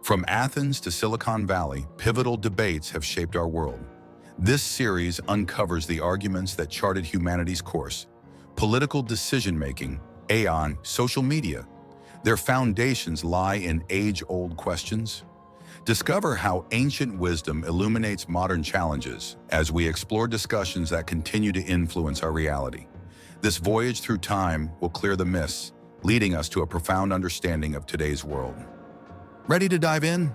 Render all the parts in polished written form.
From Athens to Silicon Valley, pivotal debates have shaped our world. This series uncovers the arguments that charted humanity's course: political decision-making, AI, social media. Their foundations lie in age-old questions. Discover how ancient wisdom illuminates modern challenges as we explore discussions that continue to influence our reality. This voyage through time will clear the mists, leading us to a profound understanding of today's world. Ready to dive in?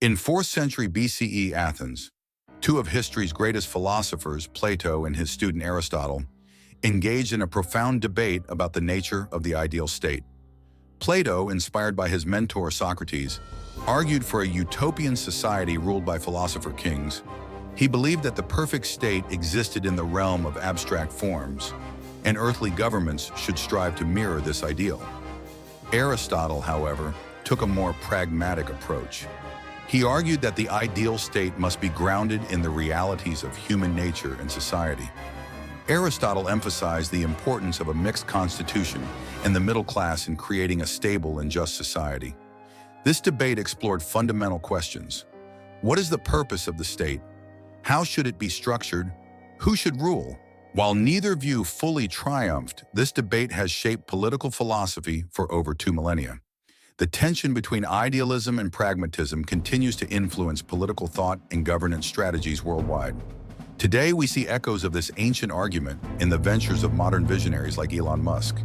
In 4th century BCE Athens, two of history's greatest philosophers, Plato and his student Aristotle, engaged in a profound debate about the nature of the ideal state. Plato, inspired by his mentor Socrates, argued for a utopian society ruled by philosopher kings. He believed that the perfect state existed in the realm of abstract forms, and earthly governments should strive to mirror this ideal. Aristotle, however, took a more pragmatic approach. He argued that the ideal state must be grounded in the realities of human nature and society. Aristotle emphasized the importance of a mixed constitution and the middle class in creating a stable and just society. This debate explored fundamental questions. What is the purpose of the state? How should it be structured? Who should rule? While neither view fully triumphed, this debate has shaped political philosophy for over 2 millennia. The tension between idealism and pragmatism continues to influence political thought and governance strategies worldwide. Today, we see echoes of this ancient argument in the ventures of modern visionaries like Elon Musk.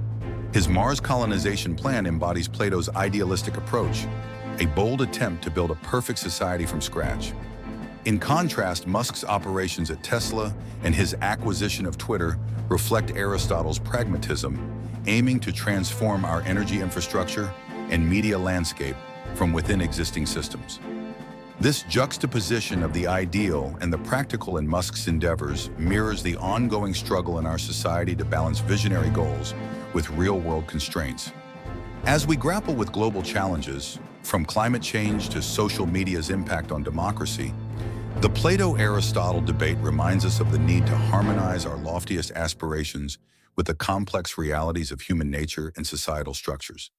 His Mars colonization plan embodies Plato's idealistic approach, a bold attempt to build a perfect society from scratch. In contrast, Musk's operations at Tesla and his acquisition of Twitter reflect Aristotle's pragmatism, aiming to transform our energy infrastructure and media landscape from within existing systems. This juxtaposition of the ideal and the practical in Musk's endeavors mirrors the ongoing struggle in our society to balance visionary goals with real-world constraints. As we grapple with global challenges, from climate change to social media's impact on democracy, the Plato-Aristotle debate reminds us of the need to harmonize our loftiest aspirations with the complex realities of human nature and societal structures.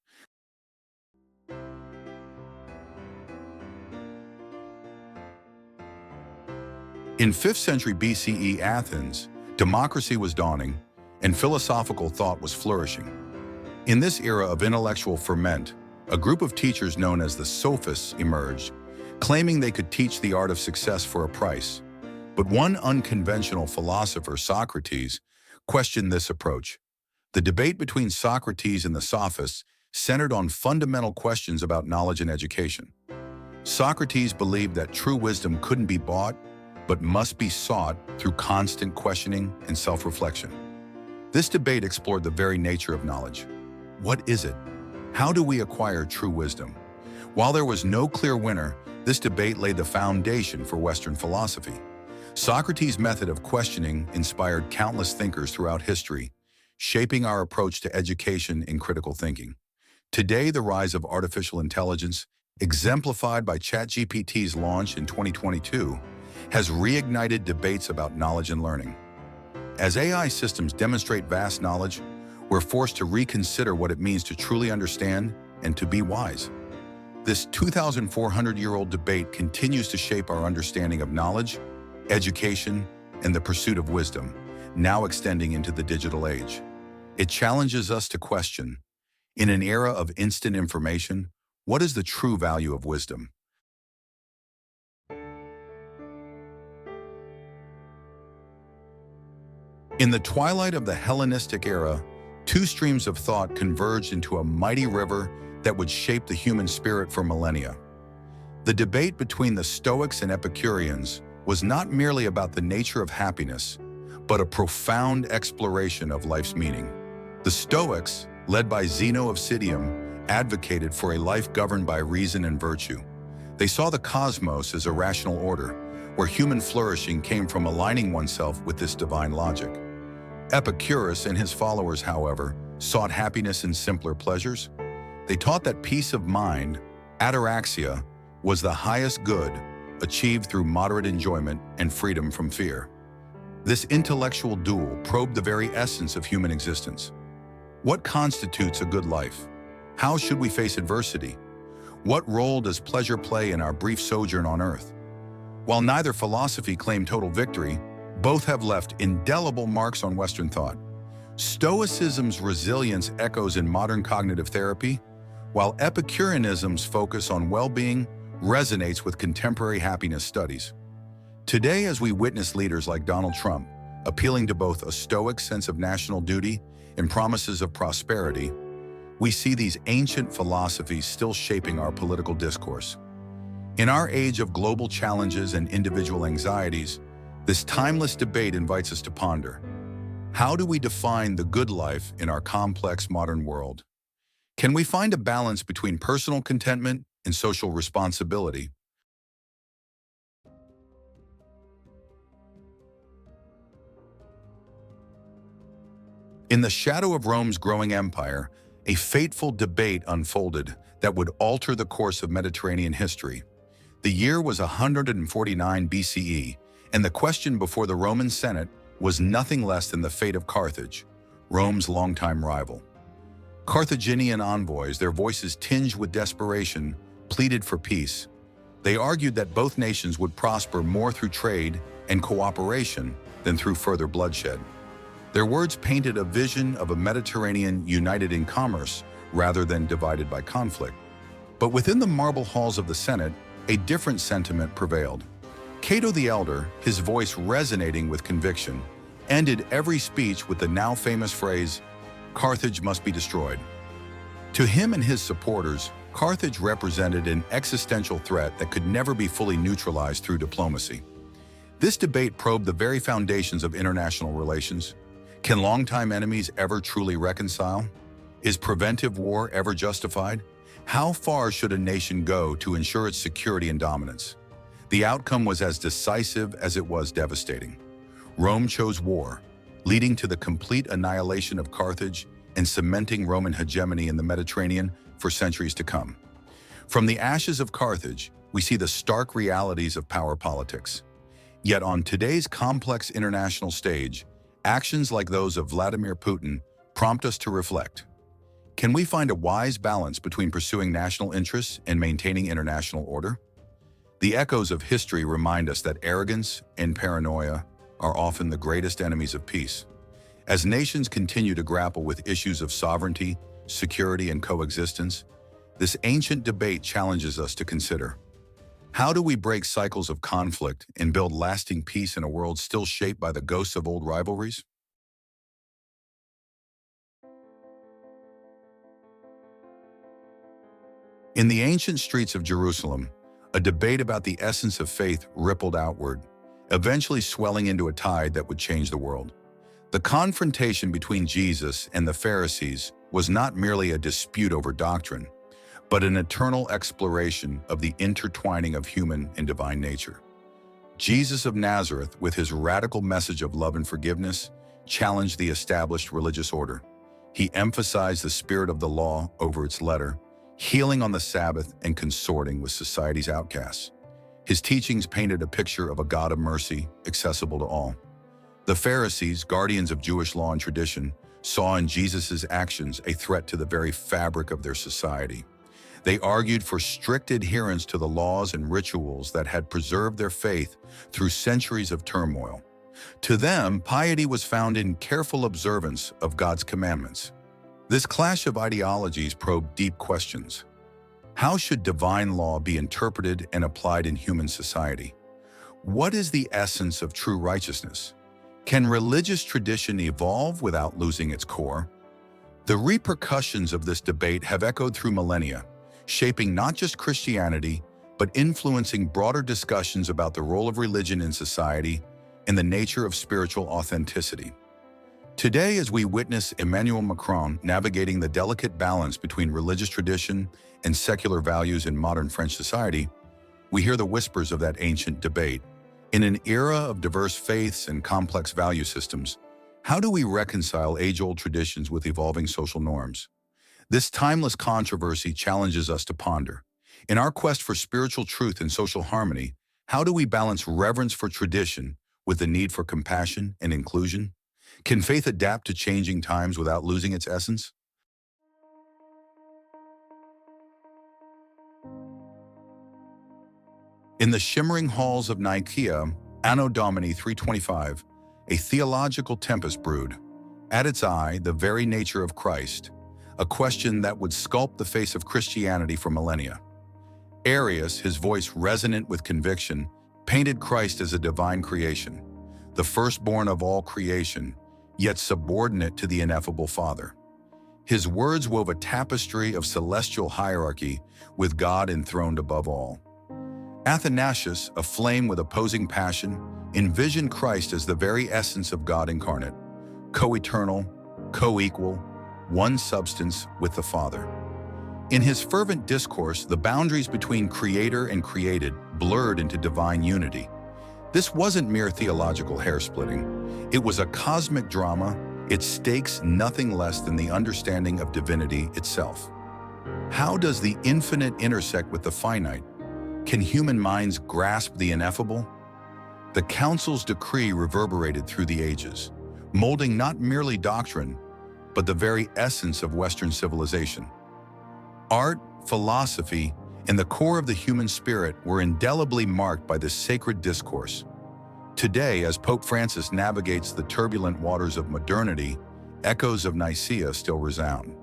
In 5th century BCE Athens, democracy was dawning and philosophical thought was flourishing. In this era of intellectual ferment, a group of teachers known as the Sophists emerged, claiming they could teach the art of success for a price. But one unconventional philosopher, Socrates, questioned this approach. The debate between Socrates and the Sophists centered on fundamental questions about knowledge and education. Socrates believed that true wisdom couldn't be bought, but must be sought through constant questioning and self-reflection. This debate explored the very nature of knowledge. What is it? How do we acquire true wisdom? While there was no clear winner, this debate laid the foundation for Western philosophy. Socrates' method of questioning inspired countless thinkers throughout history, shaping our approach to education and critical thinking. Today, the rise of artificial intelligence, exemplified by ChatGPT's launch in 2022, has reignited debates about knowledge and learning. As AI systems demonstrate vast knowledge, we're forced to reconsider what it means to truly understand and to be wise. This 2,400-year-old debate continues to shape our understanding of knowledge, education, and the pursuit of wisdom, now extending into the digital age. It challenges us to question, in an era of instant information, what is the true value of wisdom? In the twilight of the Hellenistic era, two streams of thought converged into a mighty river that would shape the human spirit for millennia. The debate between the Stoics and Epicureans was not merely about the nature of happiness, but a profound exploration of life's meaning. The Stoics, led by Zeno of Citium, advocated for a life governed by reason and virtue. They saw the cosmos as a rational order, where human flourishing came from aligning oneself with this divine logic. Epicurus and his followers, however, sought happiness in simpler pleasures. They taught that peace of mind, ataraxia, was the highest good, achieved through moderate enjoyment and freedom from fear. This intellectual duel probed the very essence of human existence. What constitutes a good life? How should we face adversity? What role does pleasure play in our brief sojourn on earth? While neither philosophy claimed total victory, both have left indelible marks on Western thought. Stoicism's resilience echoes in modern cognitive therapy, while Epicureanism's focus on well-being resonates with contemporary happiness studies. Today, as we witness leaders like Donald Trump appealing to both a Stoic sense of national duty and promises of prosperity, we see these ancient philosophies still shaping our political discourse. In our age of global challenges and individual anxieties, this timeless debate invites us to ponder: how do we define the good life in our complex modern world? Can we find a balance between personal contentment and social responsibility? In the shadow of Rome's growing empire, a fateful debate unfolded that would alter the course of Mediterranean history. The year was 149 BCE, and the question before the Roman Senate was nothing less than the fate of Carthage, Rome's longtime rival. Carthaginian envoys, their voices tinged with desperation, pleaded for peace. They argued that both nations would prosper more through trade and cooperation than through further bloodshed. Their words painted a vision of a Mediterranean united in commerce rather than divided by conflict. But within the marble halls of the Senate, a different sentiment prevailed. Cato the Elder, his voice resonating with conviction, ended every speech with the now famous phrase, "Carthage must be destroyed." To him and his supporters, Carthage represented an existential threat that could never be fully neutralized through diplomacy. This debate probed the very foundations of international relations. Can longtime enemies ever truly reconcile? Is preventive war ever justified? How far should a nation go to ensure its security and dominance? The outcome was as decisive as it was devastating. Rome chose war, leading to the complete annihilation of Carthage and cementing Roman hegemony in the Mediterranean for centuries to come. From the ashes of Carthage, we see the stark realities of power politics. Yet on today's complex international stage, actions like those of Vladimir Putin prompt us to reflect. Can we find a wise balance between pursuing national interests and maintaining international order? The echoes of history remind us that arrogance and paranoia are often the greatest enemies of peace. As nations continue to grapple with issues of sovereignty, security, and coexistence, this ancient debate challenges us to consider: how do we break cycles of conflict and build lasting peace in a world still shaped by the ghosts of old rivalries? In the ancient streets of Jerusalem, a debate about the essence of faith rippled outward, eventually swelling into a tide that would change the world. The confrontation between Jesus and the Pharisees was not merely a dispute over doctrine, but an eternal exploration of the intertwining of human and divine nature. Jesus of Nazareth, with his radical message of love and forgiveness, challenged the established religious order. He emphasized the spirit of the law over its letter, healing on the Sabbath and consorting with society's outcasts. His teachings painted a picture of a God of mercy, accessible to all. The Pharisees, guardians of Jewish law and tradition, saw in Jesus' actions a threat to the very fabric of their society. They argued for strict adherence to the laws and rituals that had preserved their faith through centuries of turmoil. To them, piety was found in careful observance of God's commandments. This clash of ideologies probed deep questions. How should divine law be interpreted and applied in human society? What is the essence of true righteousness? Can religious tradition evolve without losing its core? The repercussions of this debate have echoed through millennia, shaping not just Christianity, but influencing broader discussions about the role of religion in society and the nature of spiritual authenticity. Today, as we witness Emmanuel Macron navigating the delicate balance between religious tradition and secular values in modern French society, we hear the whispers of that ancient debate. In an era of diverse faiths and complex value systems, how do we reconcile age-old traditions with evolving social norms? This timeless controversy challenges us to ponder. In our quest for spiritual truth and social harmony, how do we balance reverence for tradition with the need for compassion and inclusion? Can faith adapt to changing times without losing its essence? In the shimmering halls of Nicaea, Anno Domini 325, a theological tempest brewed. At its eye, the very nature of Christ, a question that would sculpt the face of Christianity for millennia. Arius, his voice resonant with conviction, painted Christ as a divine creation, the firstborn of all creation, yet subordinate to the ineffable Father. His words wove a tapestry of celestial hierarchy with God enthroned above all. Athanasius, aflame with opposing passion, envisioned Christ as the very essence of God incarnate, co-eternal, co-equal, one substance with the Father. In his fervent discourse, the boundaries between creator and created blurred into divine unity. This wasn't mere theological hair-splitting. It was a cosmic drama, its stakes nothing less than the understanding of divinity itself. How does the infinite intersect with the finite? Can human minds grasp the ineffable? The Council's decree reverberated through the ages, molding not merely doctrine, but the very essence of Western civilization. Art, philosophy, and the core of the human spirit were indelibly marked by this sacred discourse. Today, as Pope Francis navigates the turbulent waters of modernity, echoes of Nicaea still resound.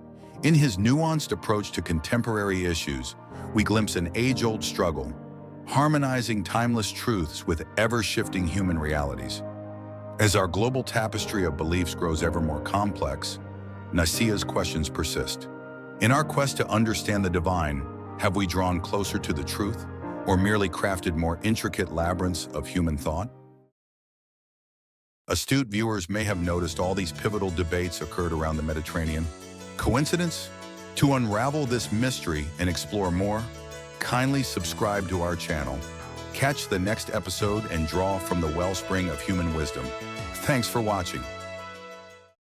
In his nuanced approach to contemporary issues, we glimpse an age-old struggle, harmonizing timeless truths with ever-shifting human realities. As our global tapestry of beliefs grows ever more complex, Nicaea's questions persist. In our quest to understand the divine, have we drawn closer to the truth, or merely crafted more intricate labyrinths of human thought? Astute viewers may have noticed all these pivotal debates occurred around the Mediterranean. Coincidence? To unravel this mystery and explore more, kindly subscribe to our channel. Catch the next episode and draw from the wellspring of human wisdom. Thanks for watching.